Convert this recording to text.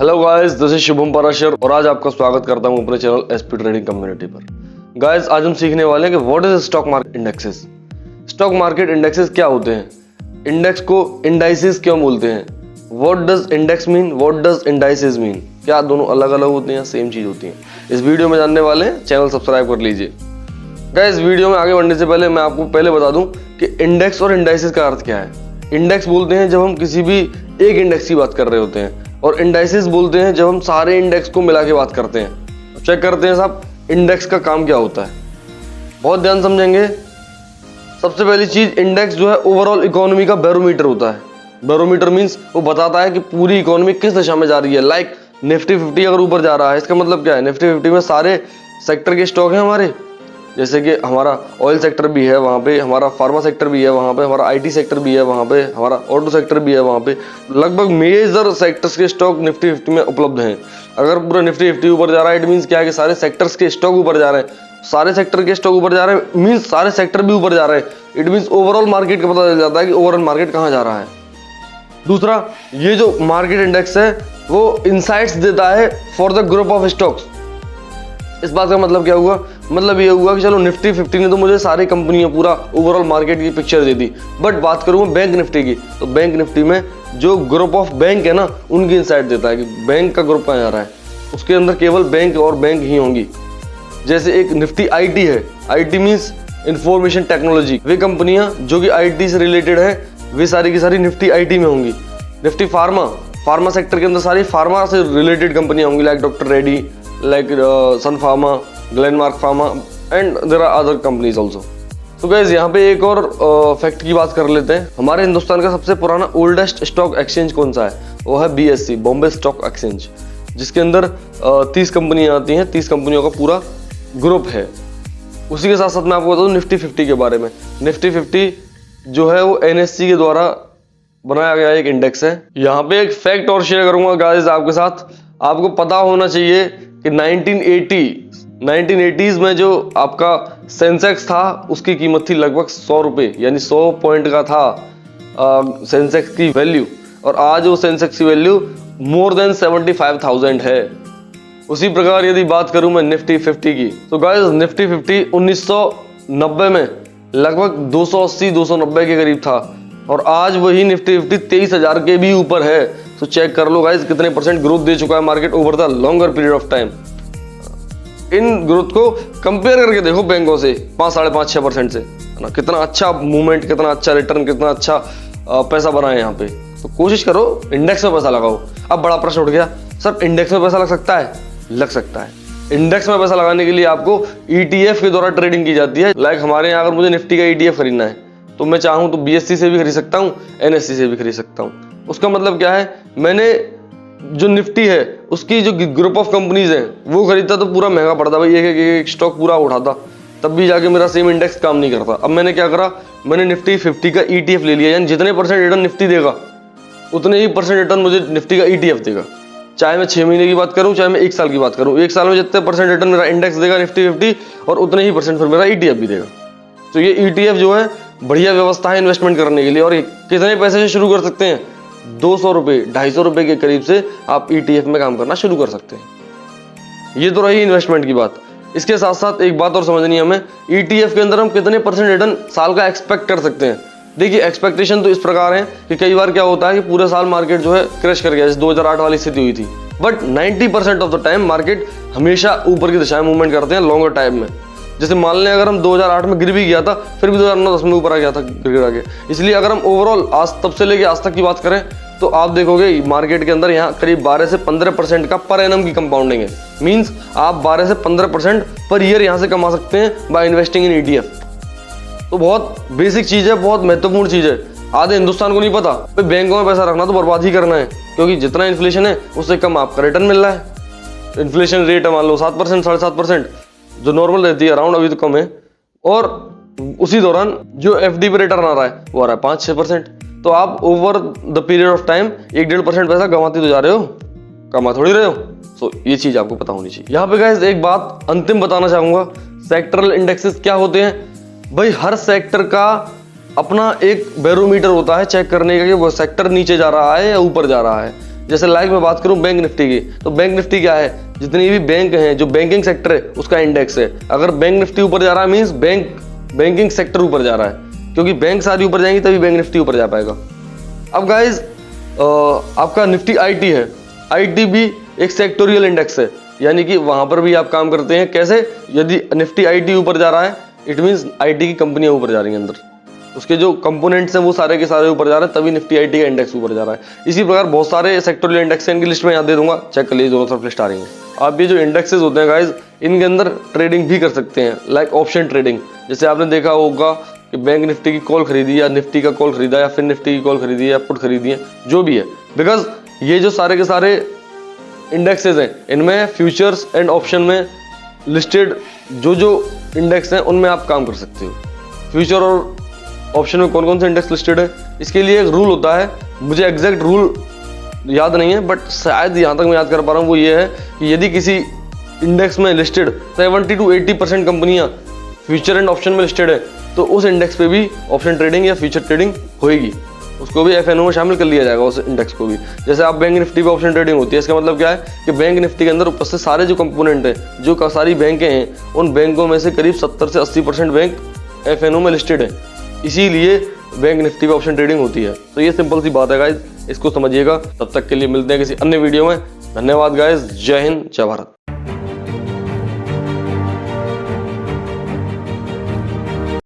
Hello guys, this is Shubham Parashar और आज आपका स्वागत करता हूं अपने चैनल एसपी ट्रेडिंग कम्युनिटी पर। गाइस, आज हम सीखने वाले हैं कि what is stock market indexes. Stock market indexes क्या होते हैं, इंडेक्स को इंडाइसेस क्यों बोलते हैं, what does index mean, what does indices mean, क्या दोनों अलग अलग होते हैं या सेम चीज होती है, इस वीडियो में जानने वाले हैं। चैनल सब्सक्राइब कर लीजिए। गाइस, वीडियो में आगे बढ़ने से पहले मैं आपको पहले बता दूं कि इंडेक्स और इंडाइसेस का अर्थ क्या है। इंडेक्स बोलते हैं जब हम किसी भी एक इंडेक्स की बात कर रहे होते हैं, और इंडाइसेस बोलते हैं जब हम सारे इंडेक्स को मिला के बात करते हैं। चेक करते हैं साहब, इंडेक्स का काम क्या होता है, बहुत ध्यान समझेंगे। सबसे पहली चीज, इंडेक्स जो है ओवरऑल इकोनॉमी का बैरोमीटर होता है। बैरोमीटर मींस वो बताता है कि पूरी इकोनॉमी किस दिशा में जा रही है। लाइक निफ्टी 50 अगर ऊपर जा रहा है, इसका मतलब क्या है, निफ्टी 50 में सारे सेक्टर के स्टॉक हैं हमारे, जैसे कि हमारा ऑयल सेक्टर भी है वहाँ पे, हमारा फार्मा सेक्टर भी है वहाँ पे, हमारा आईटी सेक्टर भी है वहाँ पे, हमारा ऑटो सेक्टर भी है वहाँ पे। लगभग मेजर सेक्टर्स के स्टॉक निफ्टी 50 में उपलब्ध हैं। अगर पूरा निफ्टी 50 ऊपर जा रहा है, इट मीन्स क्या है कि सारे सेक्टर्स के स्टॉक ऊपर जा रहे हैं। सारे सेक्टर के स्टॉक ऊपर जा रहे हैं मीन्स सारे सेक्टर भी ऊपर जा रहे हैं। इट मीन्स ओवरऑल मार्केट का पता चल जाता है कि ओवरऑल मार्केट कहाँ जा रहा है। दूसरा, ये जो मार्केट इंडेक्स है वो इनसाइट्स देता है for the group of stocks. इस बात का मतलब क्या हुआ, मतलब ये हुआ कि चलो निफ्टी 50 ने तो मुझे सारी कंपनियां पूरा ओवरऑल मार्केट की पिक्चर दे दी, बट बात करूँ बैंक निफ्टी की, तो बैंक निफ्टी में जो ग्रुप ऑफ बैंक है ना, उनकी इंसाइट देता है कि बैंक का ग्रुप कहाँ जा रहा है। उसके अंदर केवल बैंक और बैंक ही होंगी। जैसे एक निफ्टी आईटी है, आईटी मीन्स इंफॉर्मेशन टेक्नोलॉजी, वे कंपनियां जो कि आईटी से रिलेटेड है वे सारी की सारी निफ्टी आईटी में होंगी। निफ्टी फार्मा सेक्टर के अंदर सारी फार्मा से रिलेटेड कंपनियां होंगी, like doctor Reddy, like Sun Pharma, Glenmark Pharma and there are other companies also. तो गाइस, यहाँ पे एक और फैक्ट की बात कर लेते हैं। हमारे हिंदुस्तान का सबसे पुराना ओल्डेस्ट स्टॉक एक्सचेंज कौन सा है, वो है BSE, बॉम्बे स्टॉक एक्सचेंज, जिसके अंदर 30 कंपनियां आती हैं, 30 कंपनियों का पूरा ग्रुप है। उसी के साथ साथ मैं आपको बता दूं निफ्टी 50 के बारे में। निफ्टी 50 जो है वो NSE के द्वारा बनाया गया एक इंडेक्स है। यहाँ पे एक फैक्ट और शेयर करूंगा गाइस आपके साथ। आपको पता होना चाहिए कि 1980s में जो आपका सेंसेक्स था उसकी कीमत थी लगभग 100 रुपये, यानी 100 पॉइंट का था सेंसेक्स की वैल्यू, और आज वो सेंसेक्स की वैल्यू मोर देन 75,000 है। उसी प्रकार यदि बात करूं मैं निफ्टी 50 की, तो गाइस निफ्टी 50 1990 में लगभग 280-290 के करीब था, और आज वही निफ्टी 50 23,000 के भी ऊपर है। तो चेक कर लो गाइस कितने परसेंट ग्रोथ दे चुका है market over the longer period of time. In growth को कंपेयर करके देखो बैंकों से 5-5.5-6% से, है ना, कितना अच्छा मूवमेंट, कितना अच्छा रिटर्न, कितना अच्छा पैसा बना है यहाँ पे। तो कोशिश करो इंडेक्स में पैसा लगाओ। अब बड़ा प्रश्न उठ गया, सर इंडेक्स में पैसा लग सकता है? लग सकता है। इंडेक्स में पैसा लगाने के लिए आपको ETF के द्वारा ट्रेडिंग की जाती है। लाइक हमारे यहाँ अगर मुझे निफ्टी का ETF खरीदना है तो मैं चाहूँ तो BSE से भी खरीद सकता हूँ, NSE से भी खरीद सकता हूँ। उसका मतलब क्या है, मैंने जो निफ्टी है उसकी जो ग्रुप ऑफ कंपनीज है वो खरीदता तो पूरा महंगा पड़ता भाई, एक स्टॉक पूरा उठाता, तब भी जाके मेरा सेम इंडेक्स काम नहीं करता। अब मैंने क्या करा, मैंने निफ्टी 50 का ETF ले लिया, यानी जितने परसेंट रिटर्न निफ्टी देगा उतने ही परसेंट रिटर्न मुझे निफ्टी का ETF देगा। चाहे मैं 6 महीने की बात करूं, चाहे मैं 1 साल की बात करूं, 1 साल में जितने परसेंट रिटर्न मेरा इंडेक्स देगा निफ्टी 50, और उतने ही परसेंट फिर मेरा ETF भी देगा। तो ये ETF जो है बढ़िया व्यवस्था है इन्वेस्टमेंट करने के लिए। और कितने पैसे से शुरू कर सकते हैं, 200 रुपये 250 रुपये के करीब से आप ETF में काम करना शुरू कर सकते हैं। ये तो रही इन्वेस्टमेंट की बात। इसके साथ साथ एक बात और समझनी है हमें, ETF के अंदर हम कितने परसेंट रिटर्न साल का एक्सपेक्ट कर सकते हैं। देखिए, एक्सपेक्टेशन तो इस प्रकार है कि कई बार क्या होता है कि पूरे साल मार्केट जो है क्रैश कर गया, जैसे 2008 वाली स्थिति हुई थी, but 90% of the time market हमेशा ऊपर की दिशा में मूवमेंट करते हैं लॉन्गर टाइम में। जैसे मान लें अगर हम 2008 में गिर भी गया था, फिर भी 2009-10 में ऊपर आ गया था गिर आगे। इसलिए अगर हम ओवरऑल आज तब से लेके आज तक की बात करें तो आप देखोगे मार्केट के अंदर यहाँ करीब 12 से 15% का पर एनम की कंपाउंडिंग है। मींस आप 12 से 15% पर ईयर यहाँ से कमा सकते हैं बाय इन्वेस्टिंग इन ETF। तो बहुत बेसिक चीज़ है, बहुत महत्वपूर्ण चीज़ है। आधे हिंदुस्तान को नहीं पता भाई, बैंकों में पैसा रखना तो बर्बाद ही करना है, क्योंकि जितना इन्फ्लेशन है उससे कम आपका रिटर्न मिल रहा है। इन्फ्लेशन रेट है मान लो 7%, 7.5%, जो नॉर्मल रहती है अराउंड, अभी तो कम है, और उसी दौरान जो FD पे रिटर्न आ रहा है वो आ रहा है 5-6%। तो आप over the period of time 1-1.5% पैसा गंवाते तो जा रहे हो, कमा थोड़ी रहे हो। सो ये चीज आपको पता होनी चाहिए। यहाँ पे गाइस एक बात अंतिम बताना चाहूंगा, सेक्टरल इंडेक्सेस क्या होते हैं। भाई हर सेक्टर का अपना एक बैरोमीटर होता है चेक करने का कि वो सेक्टर नीचे जा रहा है या ऊपर जा रहा है। जैसे लाइक मैं बात करूं बैंक निफ्टी की, तो बैंक निफ्टी क्या है, जितनी भी बैंक हैं, जो बैंकिंग सेक्टर है उसका इंडेक्स है। अगर बैंक निफ्टी ऊपर जा रहा है मीन्स बैंकिंग सेक्टर ऊपर जा रहा है, क्योंकि बैंक सारी ऊपर जाएंगी तभी बैंक निफ्टी ऊपर जा पाएगा। अब गाइज आपका निफ्टी आईटी है, आईटी भी एक सेक्टोरियल इंडेक्स है, यानी कि वहां पर भी आप काम करते हैं। कैसे, यदि निफ्टी आईटी ऊपर जा रहा है इट मीन्स आईटी की कंपनियां ऊपर जा रही हैं, अंदर उसके जो कंपोनेंट्स हैं वो सारे के सारे ऊपर जा रहे हैं, तभी निफ्टी आईटी का इंडेक्स ऊपर जा रहा है। इसी प्रकार बहुत सारे सेक्टोरियल इंडेक्स हैं, इनकी लिस्ट में याद दे दूंगा, चेक कर लीजिए, दोनों तरफ लिस्ट आ रही है। आप ये जो इंडेक्सेस होते हैं गाइज, इनके अंदर ट्रेडिंग भी कर सकते हैं, लाइक ऑप्शन ट्रेडिंग। जैसे आपने देखा होगा कि बैंक निफ्टी की कॉल खरीदी या निफ्टी का कॉल खरीदा या फिर निफ्टी की कॉल खरीदी या पुट खरीदी है, जो भी है, बिकॉज ये जो सारे के सारे इंडेक्सेस हैं इनमें फ्यूचर्स एंड ऑप्शन में लिस्टेड जो इंडेक्स हैं उनमें आप काम कर सकते हो। फ्यूचर और ऑप्शन में कौन कौन से इंडेक्स लिस्टेड है, इसके लिए एक रूल होता है, मुझे एग्जैक्ट रूल याद नहीं है, बट शायद यहाँ तक मैं याद कर पा रहा हूँ, वो ये है कि यदि किसी इंडेक्स में लिस्टेड 70 to 80% कंपनियां फ्यूचर एंड ऑप्शन में लिस्टेड है, तो उस इंडेक्स पे भी ऑप्शन ट्रेडिंग या फ्यूचर ट्रेडिंग होएगी, उसको भी एफएनओ में शामिल कर लिया जाएगा, उस इंडेक्स को भी। जैसे आप बैंक निफ्टी पे ऑप्शन ट्रेडिंग होती है, इसका मतलब क्या है कि बैंक निफ्टी के अंदर उपस्थित सारे जो कंपोनेंट है, जो सारी बैंकें हैं, उन बैंकों में से करीब 70 से 80% बैंक एफएनओ में लिस्टेड है, इसीलिए बैंक निफ्टी पे ऑप्शन ट्रेडिंग होती है। तो ये सिंपल सी बात है गाइज, इसको समझिएगा। तब तक के लिए मिलते हैं किसी अन्य वीडियो में। धन्यवाद गाइज, जय हिंद, जय भारत।